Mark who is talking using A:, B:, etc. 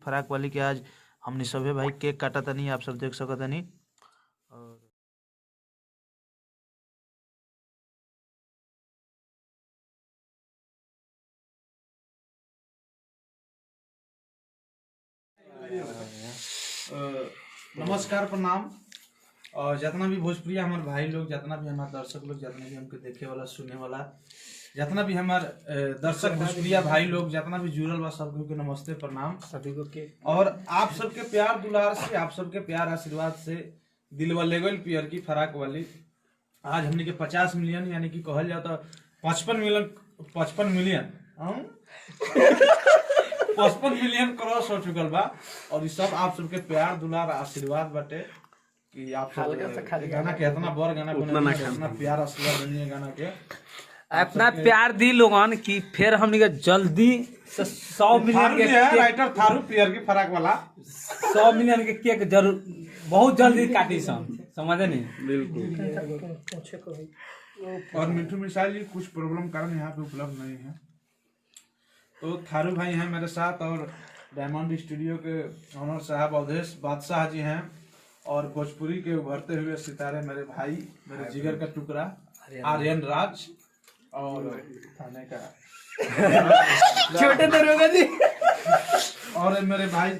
A: फराक वाली के आज हमने सभे भाई केक काटा तनी, आप सब देख सकत तनी। और
B: नमस्कार, प्रणाम। और जितना भी भोजपुरी हमारे भाई लोग, जितना भी हमारे दर्शक लोग, जितना भी हमको देखे वाला सुने वाला, जितना भी हमारे दर्शक भोजपुरिया भाई लोग जितना भी जुड़ल बा, सबको के नमस्ते प्रणाम सभी को के। और आप सबके प्यार दुलार से, आप सबके प्यार आशीर्वाद से दिलवा ले गई पियर की फराक वाली आज हमने के 50 मिलियन यानी कि कहल जाए तो 55 मिलियन 55 मिलियन क्रॉस हो चुकल बा। और ये सब आप सबके प्यार दुलार आशीर्वाद बाटे कि आप सब गाना के इतना बड़ गाना बने, इतना प्यार आशीर्वाद बनिए गाना के,
C: अपना प्यार दी लोगन की फिर हमने के जल्दी 100 मिलियन के
B: राइटर थारू पियर की फराक वाला
C: 100 मिलियन के केक जरूर बहुत जल्दी काटी समझे नहीं।
B: बिल्कुल। और मिठू मिसाइल जी कुछ प्रॉब्लम कारण यहाँ पे उपलब्ध नहीं है, तो थारू भाई हैं मेरे साथ, और डायमंड स्टूडियो के ऑनर साहब अवधेश बादशाह जी हैं, और भोजपुरी के उभरते हुए सितारे मेरे भाई, मेरे जिगर का टुकड़ा आर्यन राज, और थाने का
C: छोटे दरोगा जी,
B: और मेरे भाई